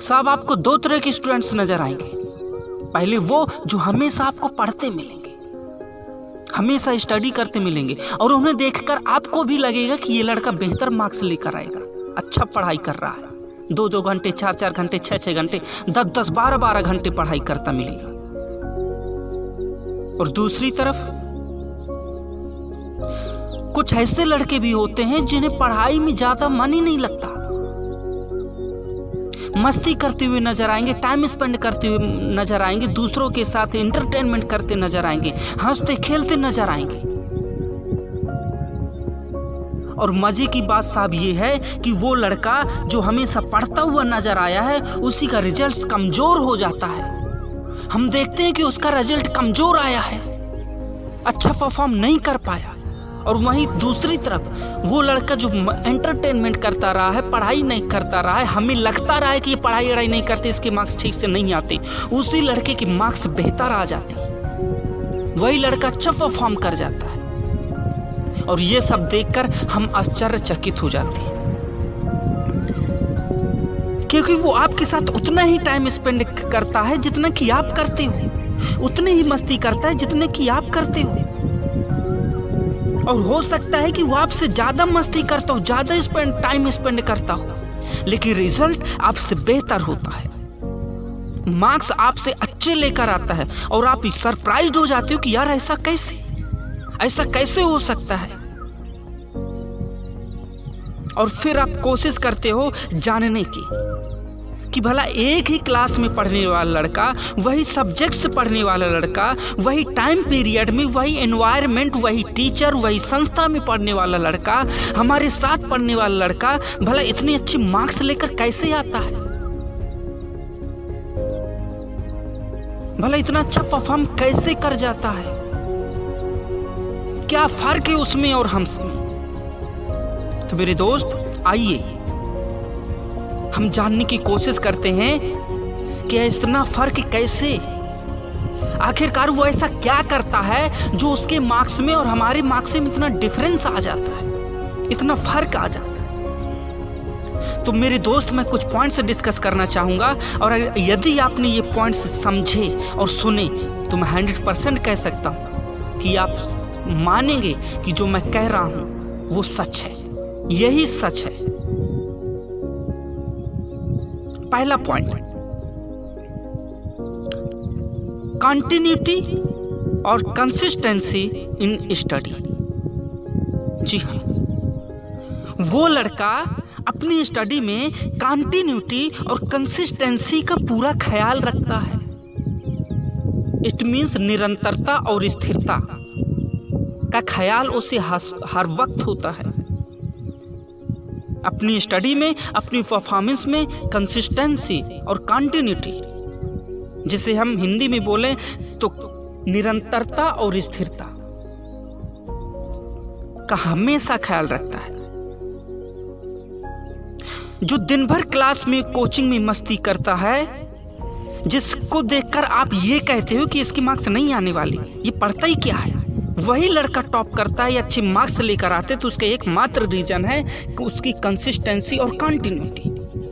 साहब आपको दो तरह के स्टूडेंट्स नजर आएंगे। पहले वो जो हमेशा आपको पढ़ते मिलेंगे, हमेशा स्टडी करते मिलेंगे और उन्हें देखकर आपको भी लगेगा कि ये लड़का बेहतर मार्क्स लेकर आएगा, अच्छा पढ़ाई कर रहा है। 2-2 घंटे, 4-4 घंटे, 6-6 घंटे, 10-10, 12-12 घंटे पढ़ाई करता मिलेगा। और दूसरी तरफ कुछ ऐसे लड़के भी होते हैं जिन्हें पढ़ाई में ज्यादा मन ही नहीं लगता, मस्ती करते हुए नजर आएंगे, टाइम स्पेंड करते हुए नजर आएंगे, दूसरों के साथ एंटरटेनमेंट करते नजर आएंगे, हंसते खेलते नजर आएंगे। और मजे की बात साहब ये है कि वो लड़का जो हमेशा पढ़ता हुआ नजर आया है उसी का रिजल्ट कमजोर हो जाता है। हम देखते हैं कि उसका रिजल्ट कमजोर आया है, अच्छा परफॉर्म नहीं कर पाया। और वहीं दूसरी तरफ वो लड़का जो एंटरटेनमेंट करता रहा है, पढ़ाई नहीं करता रहा है, हमें लगता रहा है कि ये पढ़ाई वढ़ाई नहीं करते, इसके मार्क्स ठीक से नहीं आते, उसी लड़के के मार्क्स बेहतर आ जाते, वही लड़का अच्छा परफॉर्म कर जाता है। और ये सब देखकर हम आश्चर्यचकित हो जाते हैं, क्योंकि वो आपके साथ उतना ही टाइम स्पेंड करता है जितना कि आप करते हो, उतनी ही मस्ती करता है जितने कि आप करते हो। और हो सकता है कि वो आपसे ज्यादा मस्ती करता हो, ज्यादा टाइम स्पेंड करता हो, लेकिन रिजल्ट आपसे बेहतर होता है, मार्क्स आपसे अच्छे लेकर आता है। और आप सरप्राइज्ड हो जाते हो कि यार ऐसा कैसे हो सकता है। और फिर आप कोशिश करते हो जानने की कि भला एक ही क्लास में पढ़ने वाला लड़का, वही सब्जेक्ट से पढ़ने वाला लड़का, वही टाइम पीरियड में, वही एनवायरनमेंट, वही टीचर, वही संस्था में पढ़ने वाला लड़का, हमारे साथ पढ़ने वाला लड़का भला इतने अच्छे मार्क्स लेकर कैसे आता है, भला इतना अच्छा परफॉर्म कैसे कर जाता है, क्या फर्क है उसमें और हमसे। तो मेरे दोस्त आइए हम जानने की कोशिश करते हैं कि इतना फर्क कैसे, आखिरकार वो ऐसा क्या करता है जो उसके मार्क्स में और हमारे मार्क्स में इतना डिफरेंस आ जाता है, इतना फर्क आ जाता है। तो मेरे दोस्त मैं कुछ पॉइंट्स डिस्कस करना चाहूंगा, और यदि आपने ये पॉइंट्स समझे और सुने तो मैं 100% कह सकता हूं कि आप मानेंगे कि जो मैं कह रहा हूं वो सच है, यही सच है। पहला पॉइंट, कंटिन्यूटी और कंसिस्टेंसी इन स्टडी। जी हाँ, वो लड़का अपनी स्टडी में कंटिन्यूटी और कंसिस्टेंसी का पूरा ख्याल रखता है। इट मीन्स निरंतरता और स्थिरता का ख्याल उसे हर वक्त होता है। अपनी स्टडी में, अपनी परफॉर्मेंस में कंसिस्टेंसी और कंटिन्यूटी, जिसे हम हिंदी में बोलें तो निरंतरता और स्थिरता का हमेशा ख्याल रखता है। जो दिन भर क्लास में, कोचिंग में मस्ती करता है, जिसको देखकर आप ये कहते हो कि इसकी मार्क्स नहीं आने वाली, ये पढ़ता ही क्या है, वही लड़का टॉप करता है या अच्छे मार्क्स लेकर आते, तो उसका एकमात्र रीजन है कि उसकी कंसिस्टेंसी और कंटिन्यूटी,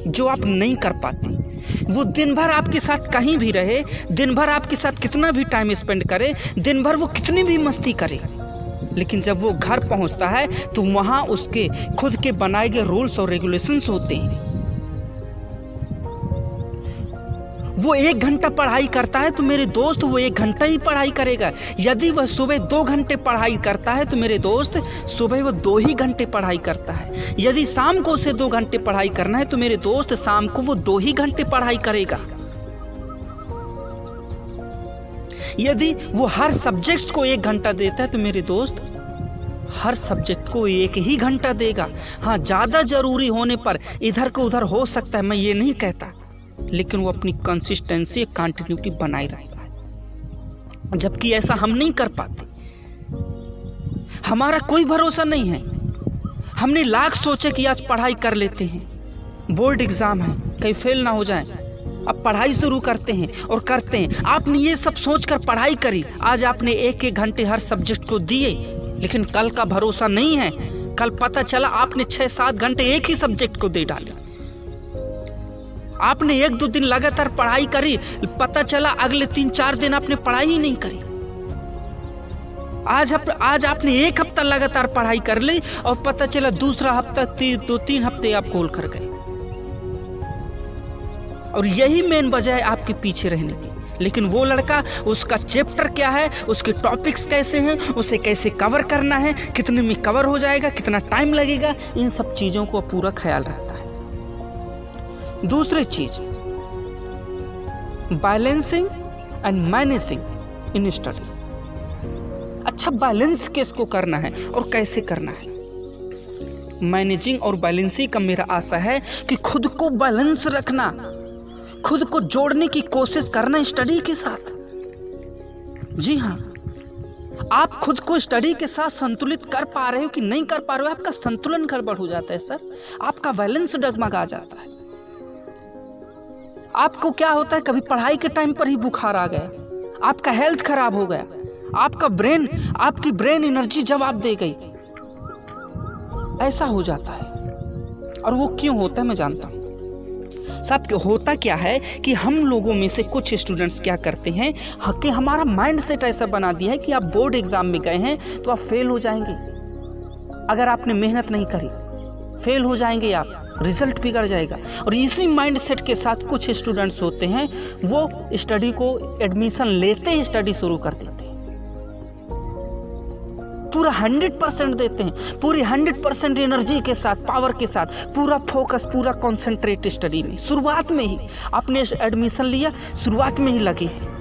जो आप नहीं कर पाते। वो दिन भर आपके साथ कहीं भी रहे, दिन भर आपके साथ कितना भी टाइम स्पेंड करे, दिन भर वो कितनी भी मस्ती करे, लेकिन जब वो घर पहुंचता है तो वहां उसके खुद के बनाए गए रूल्स और रेगुलेशंस होते हैं। वो 1 घंटा पढ़ाई करता है तो मेरे दोस्त वो 1 घंटा ही पढ़ाई करेगा। यदि वह सुबह 2 घंटे पढ़ाई करता है तो मेरे दोस्त सुबह वो 2 ही घंटे पढ़ाई करता है। यदि शाम को उसे 2 घंटे पढ़ाई करना है तो मेरे दोस्त शाम को वो 2 ही घंटे पढ़ाई करेगा। यदि वो हर सब्जेक्ट को 1 घंटा देता है तो मेरे दोस्त हर सब्जेक्ट को 1 ही घंटा देगा। हाँ, ज़्यादा जरूरी होने पर इधर को उधर हो सकता है, मैं ये नहीं कहता, लेकिन वो अपनी कंसिस्टेंसी, कंटिन्यूटी बनाए रहेगा। जबकि ऐसा हम नहीं कर पाते, हमारा कोई भरोसा नहीं है। हमने लाख सोचे कि आज पढ़ाई कर लेते हैं, बोर्ड एग्जाम है, कहीं फेल ना हो जाए, अब पढ़ाई शुरू करते हैं और करते हैं। आपने ये सब सोचकर पढ़ाई करी, आज आपने 1-1 घंटे हर सब्जेक्ट को दिए, लेकिन कल का भरोसा नहीं है। कल पता चला आपने 6-7 घंटे एक ही सब्जेक्ट को दे डाले। आपने 1-2 दिन लगातार पढ़ाई करी, पता चला अगले 3-4 दिन आपने पढ़ाई ही नहीं करी। आज आपने 1 हफ्ता लगातार पढ़ाई कर ली और पता चला दूसरा हफ्ता 2-3 हफ्ते आप गोल कर गए। और यही मेन वजह है आपके पीछे रहने की। लेकिन वो लड़का, उसका चैप्टर क्या है, उसके टॉपिक्स कैसे हैं, उसे कैसे कवर करना है, कितने में कवर हो जाएगा, कितना टाइम लगेगा, इन सब चीज़ों को पूरा ख्याल रखता है। दूसरी चीज, balancing and managing in study. अच्छा, बैलेंस किसको करना है और कैसे करना है? मैनेजिंग और बैलेंसिंग का मेरा आशा है कि खुद को बैलेंस रखना, खुद को जोड़ने की कोशिश करना स्टडी के साथ। जी हाँ, आप खुद को स्टडी के साथ संतुलित कर पा रहे हो कि नहीं कर पा रहे हो, आपका संतुलन गड़बड़ हो जाता है सर, आपका बैलेंस डगमगा जाता है। आपको क्या होता है, कभी पढ़ाई के टाइम पर ही बुखार आ गया, आपका हेल्थ खराब हो गया, आपकी ब्रेन एनर्जी जवाब दे गई, ऐसा हो जाता है। और वो क्यों होता है मैं जानता हूँ। सब होता क्या है कि हम लोगों में से कुछ स्टूडेंट्स क्या करते हैं कि हमारा माइंड सेट ऐसा बना दिया है कि आप बोर्ड एग्जाम में गए हैं तो आप फेल हो जाएंगे, अगर आपने मेहनत नहीं करी फेल हो जाएंगे आप, रिजल्ट बिगड़ जाएगा। और इसी माइंड सेट के साथ कुछ स्टूडेंट्स होते हैं, वो स्टडी को एडमिशन लेते ही स्टडी शुरू कर देते हैं, पूरा 100% देते हैं, पूरी 100% एनर्जी के साथ, पावर के साथ, पूरा फोकस, पूरा कॉन्सेंट्रेट स्टडी में। शुरुआत में ही आपने एडमिशन लिया, शुरुआत में ही लगे हैं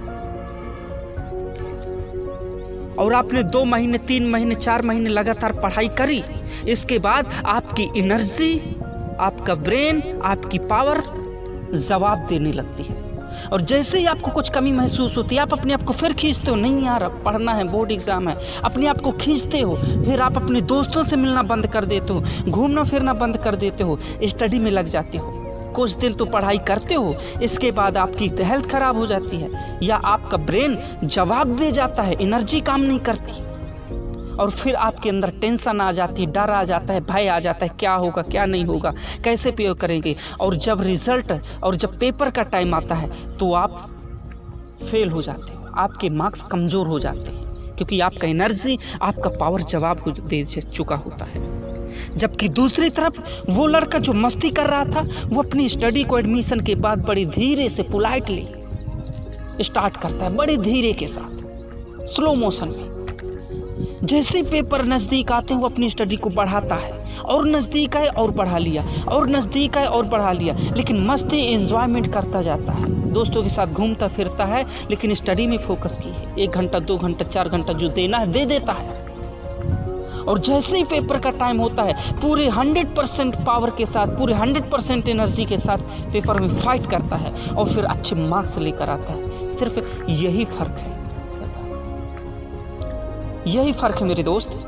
और आपने 2 महीने 3 महीने 4 महीने लगातार पढ़ाई करी। इसके बाद आपकी एनर्जी, आपका ब्रेन, आपकी पावर जवाब देने लगती है। और जैसे ही आपको कुछ कमी महसूस होती है, आप अपने आप को फिर खींचते हो, नहीं यार पढ़ना है, बोर्ड एग्जाम है, अपने आप को खींचते हो। फिर आप अपने दोस्तों से मिलना बंद कर देते हो, घूमना फिरना बंद कर देते हो, स्टडी में लग जाते हो। कुछ दिन तो पढ़ाई करते हो, इसके बाद आपकी हेल्थ खराब हो जाती है या आपका ब्रेन जवाब दे जाता है, एनर्जी काम नहीं करती और फिर आपके अंदर टेंशन आ जाती है, डर आ जाता है, भय आ जाता है, क्या होगा क्या नहीं होगा, कैसे पे करेंगे। और जब रिजल्ट और जब पेपर का टाइम आता है तो आप फेल हो जाते हो, आपके मार्क्स कमज़ोर हो जाते हैं क्योंकि आपका एनर्जी, आपका पावर जवाब दे चुका होता है। जबकि दूसरी तरफ वो लड़का जो मस्ती कर रहा था, वो अपनी स्टडी को एडमिशन के बाद बड़ी धीरे से पोलाइटली स्टार्ट करता है, बड़े धीरे के साथ, स्लो मोशन में। जैसे पेपर नज़दीक आते हैं वो अपनी स्टडी को बढ़ाता है, और नज़दीक आए और बढ़ा लिया, और नज़दीक आए और बढ़ा लिया, लेकिन मस्ती एंजॉयमेंट करता जाता है, दोस्तों के साथ घूमता फिरता है, लेकिन स्टडी में फोकस की है। 1 घंटा 2 घंटा 4 घंटा जो देना है दे देता है। और जैसे ही पेपर का टाइम होता है, पूरे 100% पावर के साथ, पूरे 100% एनर्जी के साथ पेपर में फाइट करता है और फिर अच्छे मार्क्स लेकर आता है। सिर्फ यही फ़र्क है, यही फ़र्क है मेरे दोस्त।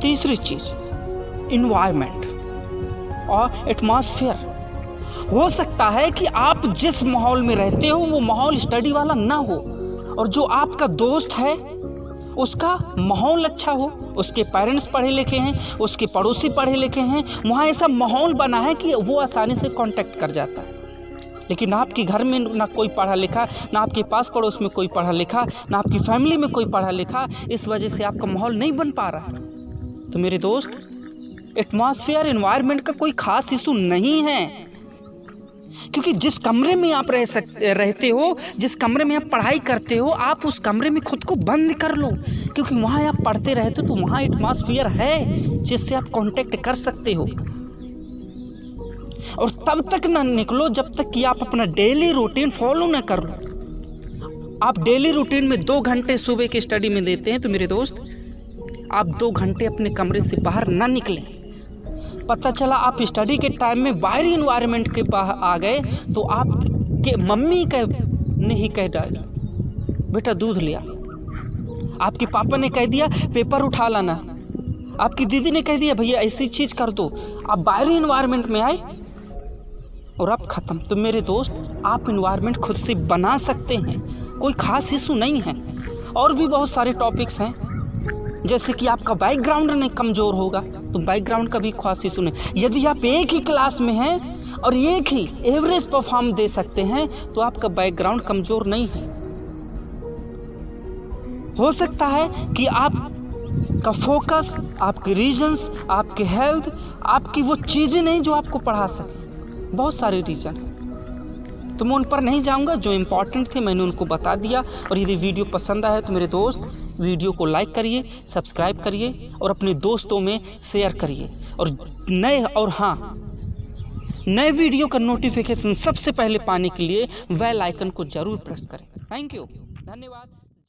तीसरी चीज़, इन्वायरमेंट और एटमॉस्फेयर। हो सकता है कि आप जिस माहौल में रहते हो वो माहौल स्टडी वाला ना हो, और जो आपका दोस्त है उसका माहौल अच्छा हो, उसके पेरेंट्स पढ़े लिखे हैं, उसके पड़ोसी पढ़े लिखे हैं, वहाँ ऐसा माहौल बना है कि वो आसानी से कांटेक्ट कर जाता है। लेकिन आपके घर में ना कोई पढ़ा लिखा, ना आपके पास पड़ोस में कोई पढ़ा लिखा, ना आपकी फैमिली में कोई पढ़ा लिखा, इस वजह से आपका माहौल नहीं बन पा रहा। तो मेरे दोस्त, एटमॉस्फेयर, एनवायरनमेंट का कोई खास इशू नहीं है, क्योंकि जिस कमरे में आप रहते हो, जिस कमरे में आप पढ़ाई करते हो, आप उस कमरे में खुद को बंद कर लो, क्योंकि वहाँ आप पढ़ते रहते हो तो वहाँ एटमॉस्फेयर है जिससे आप कांटेक्ट कर सकते हो। और तब तक ना निकलो जब तक कि आप अपना डेली रूटीन फॉलो ना कर लो। आप डेली रूटीन में 2 घंटे सुबह की स्टडी में देते हैं तो मेरे दोस्त, आप 2 घंटे अपने कमरे से बाहर ना निकलें। पता चला आप स्टडी के टाइम में बाहरी इन्वायरमेंट के बाहर आ गए तो आपके मम्मी ने ही कह डाला, बेटा दूध लिया, आपके पापा ने कह दिया पेपर उठा लाना, आपकी दीदी ने कह दिया भैया ऐसी चीज़ कर दो, आप बाहरी इन्वायरमेंट में आए और आप ख़त्म। तो मेरे दोस्त, आप इन्वायरमेंट खुद से बना सकते हैं, कोई ख़ास इशू नहीं है। और भी बहुत सारे टॉपिक्स हैं, जैसे कि आपका बैकग्राउंड नहीं कमज़ोर होगा तो बैकग्राउंड का भी खास इशू नहीं। यदि आप एक ही क्लास में हैं, और एक ही एवरेज परफॉर्म दे सकते हैं, तो आपका बैकग्राउंड कमजोर नहीं है। हो सकता है कि आपका फोकस, आपके रीजंस, आपके हेल्थ, आपकी वो चीज़ें नहीं जो आपको पढ़ा सके। बहुत सारे रीज़न हैं, तो मैं उन पर नहीं जाऊंगा। जो इम्पोर्टेंट थे मैंने उनको बता दिया। और यदि वीडियो पसंद आया तो मेरे दोस्त वीडियो को लाइक करिए, सब्सक्राइब करिए और अपने दोस्तों में शेयर करिए। और नए वीडियो का नोटिफिकेशन सबसे पहले पाने के लिए बेल आइकन को जरूर प्रेस करें। थैंक यू, धन्यवाद।